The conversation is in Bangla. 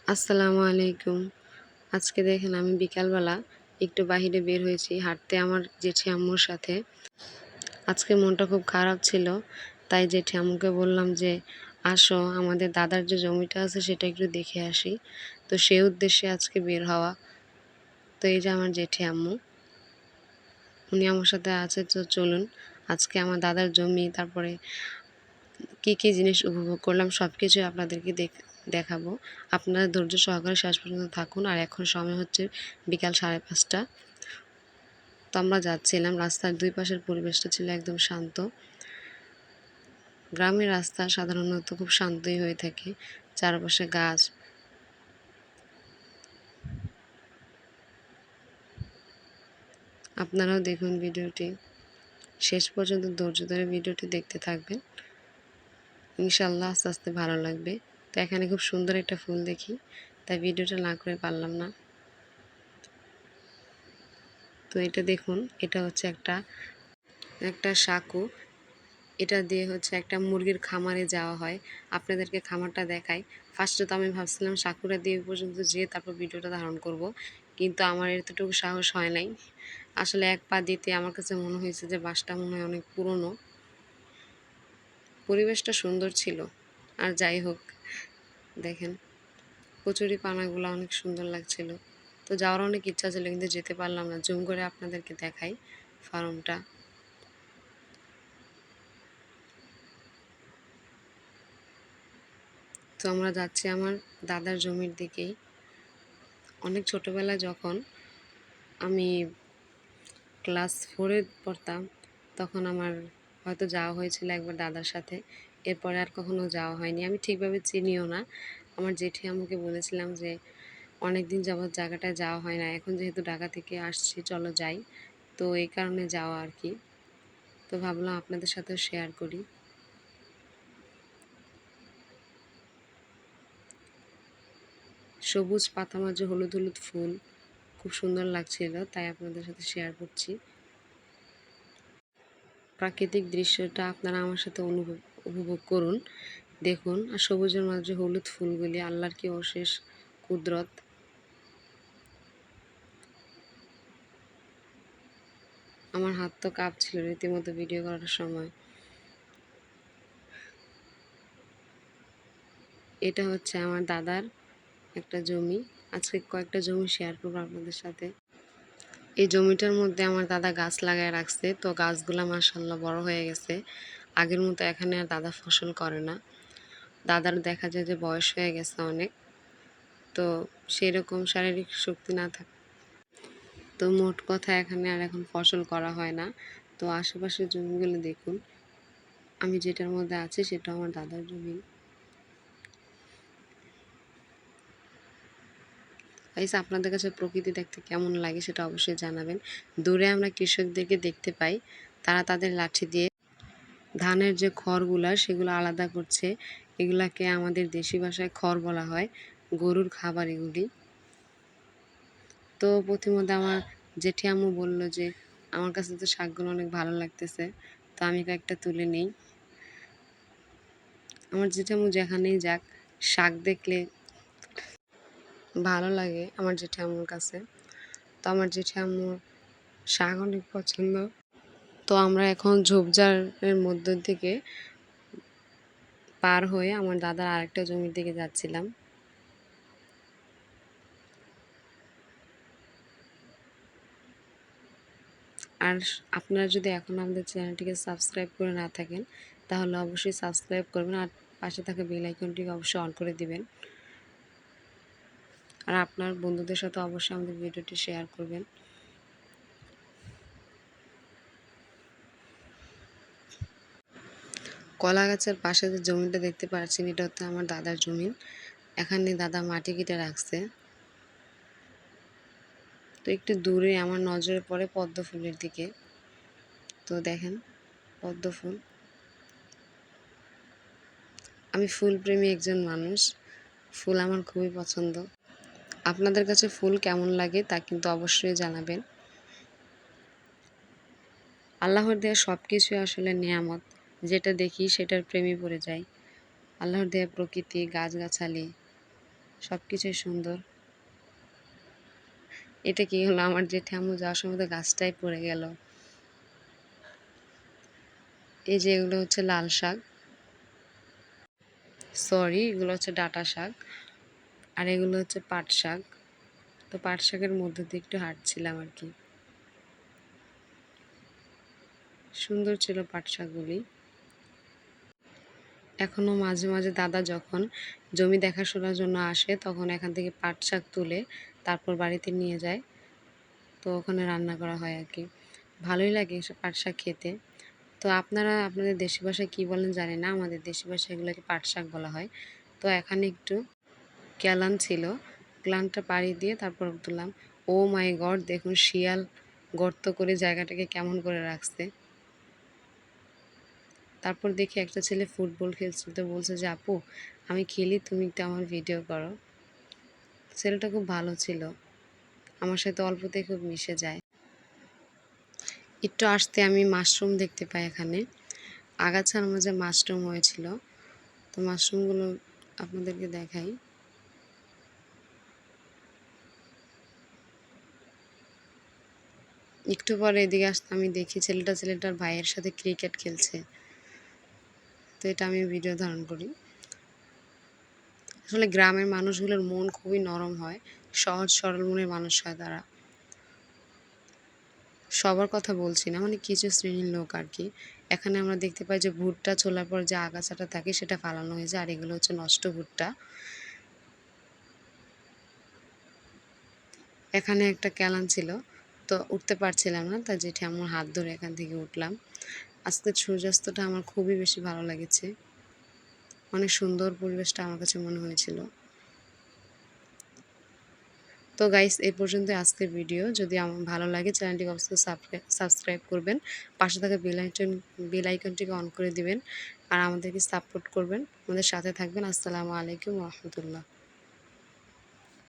আসসালামু আলাইকুম। আজকে দেখেন আমি বিকালবেলা একটু বাহিরে বের হয়েছি হাঁটতে আমার জেঠি আম্মুর সাথে। আজকে মনটা খুব খারাপ ছিল। তাই জেঠি আম্মুকে বললাম যে, "আসো আমাদের দাদার যে জমিটা আছে সেটা একটু দেখে আসি।" তো সেই উদ্দেশ্যে আজকে বের হওয়া। তো এই যে আমার জেঠি আম্মু, উনি আমার সাথে আছে। তো চলুন আজকে আমার দাদার জমি, তারপরে কি জিনিস উপভোগ করলাম সবকিছুই আপনাদেরকে দেখাবো। আপনারা ধৈর্য সহকারে শেষ পর্যন্ত থাকুন। আর এখন সময় হচ্ছে বিকাল 5:30। তো আমরা যাচ্ছিলাম, রাস্তার দুই পাশের পরিবেশটা ছিল একদম শান্ত। গ্রামের রাস্তা সাধারণত খুব শান্তই হয়ে থাকে, চারপাশে গাছ। আপনারাও দেখুন ভিডিওটি শেষ পর্যন্ত, ধৈর্য ধরে ভিডিওটি দেখতে থাকবেন। ইনশাল্লাহ আস্তে আস্তে ভালো লাগবে। তো এখানে খুব সুন্দর একটা ফুল দেখি, তাই ভিডিওটা না করে পারলাম না। তো এটা দেখুন, এটা হচ্ছে একটা সাঁকো। এটা দিয়ে হচ্ছে একটা মুরগির খামারে যাওয়া হয়। আপনাদেরকে খামারটা দেখাই। ফার্স্টে তো আমি ভাবছিলাম সাঁকোটা দিয়ে ওই পর্যন্ত যেয়ে তারপর ভিডিওটা ধারণ করব, কিন্তু আমার এতটুকু সাহস হয় নাই। আসলে এক পা দিতে আমার কাছে মনে হয়েছে যে বাসটা মনে হয় অনেক পুরনো। পরিবেশটা সুন্দর ছিল। আর যাই হোক, দেখেন কচুরি পানাগুলো অনেক সুন্দর লাগছিল। তো যাওয়ার অনেক ইচ্ছা ছিল, কিন্তু যেতে পারলাম না। জুম করে আপনাদেরকে দেখাই ফার্মটা। তো আমরা যাচ্ছি আমার দাদার জমির দিকেই। অনেক ছোটবেলায় যখন আমি ক্লাস 4-এ পড়তাম, তখন আমার হয়তো যাওয়া হয়েছিল একবার দাদার সাথে। এরপরে আর কখনো যাওয়া হয়নি। আমি ঠিকভাবে চিনিও না। আমার জেঠি আম্মুকে বলেছিলাম যে, অনেক দিন যাবৎ জায়গাটায় যাওয়া হয় না। এখন যেহেতু ঢাকা থেকে আসছি, চলো যাই। তো এই কারণে যাওয়া আর কি। তো ভাবলাম আপনাদের সাথেও শেয়ার করি। সবুজ পাতা মাঝে হলুদ হলুদ ফুল, খুব সুন্দর লাগছিল, তাই আপনাদের সাথে শেয়ার করছি। প্রাকৃতিক দৃশ্যটা আপনারা আমার সাথে উপভোগ করুন, দেখুন। আর সবুজের মাঝে হলুদ ফুলগুলি, আল্লাহর কি অশেষ কুদরত। আমার হাত তো কাঁপছিল রীতিমতো ভিডিও করার সময়। এটা হচ্ছে আমার দাদার একটা জমি। আজকে কয়েকটা জমি শেয়ার করবো আপনাদের সাথে। এই জমিটার মধ্যে আমার দাদা গাছ লাগায় রাখছে। তো গাছগুলা মাশাআল্লাহ বড় হয়ে গেছে। আগের মতো এখানে আর দাদা ফসল করে না। দাদার দেখা যায় যে বয়স হয়ে গেছে অনেক। তো সেরকম শারীরিক শক্তি না থাকে। তো মোট কথা এখানে আর এখন ফসল করা হয় না। তো আশেপাশের জমিগুলো দেখুন। আমি যেটার মধ্যে আছি সেটা আমার দাদার জমি। গাইস, আপনাদের কাছে প্রকৃতি দেখতে কেমন লাগে সেটা অবশ্যই জানাবেন। দূরে আমরা কৃষকদেরকে দেখতে পাই, তারা তাদের লাঠি দিয়ে ধানের যে খড়গুলা সেগুলো আলাদা করছে। এগুলাকে আমাদের দেশি ভাষায় খড় বলা হয়। গরুর খাবার এগুলি। তো প্রতিমধ্যে আমার জেঠি আম্মু বললো যে, আমার কাছে তো শাকগুলো অনেক ভালো লাগতেছে, তো আমি কয়েকটা তুলে নেই। আমার জেঠি আম্মু যেখানেই যাক, শাক দেখলে ভালো লাগে আমার জেঠি আম্মুর কাছে। তো আমার জেঠি আম্মুর শাক অনেক পছন্দ। তো আমরা এখন ঝোপঝাড়ের মধ্য থেকে পার হয়ে আমার দাদার আরেকটা জমির দিকে যাচ্ছিলাম। আর আপনারা যদি এখন আমাদের চ্যানেলটিকে সাবস্ক্রাইব করে না থাকেন, তাহলে অবশ্যই সাবস্ক্রাইব করবেন। আর পাশে থাকা বেল আইকনটিকে অবশ্যই অন করে দিবেন। আর আপনার বন্ধুদের সাথে অবশ্যই আমাদের ভিডিওটি শেয়ার করবেন। কলা গাছের পাশে যে জমিটা দেখতে পাচ্ছেন, এটা হচ্ছে আমার দাদার জমি। এখানে দাদা মাটি কেটে রাখছে। তো একটু দূরে আমার নজরে পড়ে পদ্ম ফুলের দিকে। তো দেখেন পদ্ম ফুল। আমি ফুলপ্রেমী একজন মানুষ। ফুল আমার খুবই পছন্দ। আপনাদের কাছে ফুল কেমন লাগে তা কিন্তু অবশ্যই জানাবেন। আল্লাহর দেয়া সব কিছুই আসলে নেয়ামত। যেটা দেখি সেটার প্রেমে পড়ে যাই। আল্লাহর দেয়া প্রকৃতি, গাছগাছালি সব কিছুই সুন্দর। এটা কি হলো, আমার জেঠি যাওয়ার সময় তো গাছটাই পড়ে গেল। এই যে এগুলো হচ্ছে লাল শাক, সরি এগুলো হচ্ছে ডাঁটা শাক, আর এগুলো হচ্ছে পাট শাক। তো পাট শাকের মধ্যে দিয়ে একটু হাঁটছিলাম আর কি। সুন্দর ছিল পাট শাকগুলি। এখনো মাঝে মাঝে দাদা যখন জমি দেখাশোনার জন্য আসে তখন এখান থেকে পাট শাক তুলে তারপর বাড়িতে নিয়ে যায়। তো ওখানে রান্না করা হয় আর কি। ভালোই লাগে এসব পাট শাক খেতে। তো আপনারা আপনাদের দেশি ভাষায় কী বলেন জানি না, আমাদের দেশি ভাষায় এগুলোকে পাট শাক বলা হয়। তো এখানে একটু ক্যালান ছিল, ক্যালানটা পাড়ি দিয়ে তারপর তুললাম। ও মাই গড, দেখুন শিয়াল গর্ত করে জায়গাটাকে কেমন করে রাখছে। তারপর দেখি একটা ছেলে ফুটবল খেলছিল, তো বলছে যে আপু আমি খেলি, তুমি একটু আমার ভিডিও করো। ছেলেটা খুব ভালো ছিল, আমার সাথে অল্পতেই খুব মিশে যায়। একটু আসতে আমি মাশরুম দেখতে পাই এখানে, আগাছার মাঝে মাশরুম হয়েছিল। তো মাশরুমগুলো আপনাদেরকে দেখাই। একটু পরে এদিকে আসতে আমি দেখি ছেলেটার ভাইয়ের সাথে ক্রিকেট খেলছে। তো এটা আমি ভিডিও ধারণ করি। আসলে গ্রামের মানুষগুলোর মন খুবই নরম হয়, সহজ সরল মনের মানুষ হয় তারা। সবার কথা বলছি না, মানে কিছু শ্রেণীর লোক আর কি। এখানে আমরা দেখতে পাই যে ভুট্টা ছোলার পর যে আগাছাটা থাকে সেটা ফালানো হয়েছে, আর এগুলো হচ্ছে নষ্ট ভুট্টা। এখানে একটা ক্যালান ছিল, তো উঠতে পারছিলাম না, তাই জেঠি আমার হাত ধরে এখান থেকে উঠলাম। আজকের সূর্যাস্তটা আমার খুবই বেশি ভালো লেগেছে, অনেক সুন্দর পরিবেশটা আমার কাছে মনে হয়েছিল। তো গাইস এই পর্যন্ত আজকের ভিডিও। যদি আমার ভালো লাগে চ্যানেলটিকে অবশ্যই সাবস্ক্রাইব করবেন, পাশে থাকা বেল আইকনটিকে অন করে দিবেন, আর আমাদেরকে সাপোর্ট করবেন, আমাদের সাথে থাকবেন। আসসালামু আলাইকুম ওয়া রাহমাতুল্লাহ।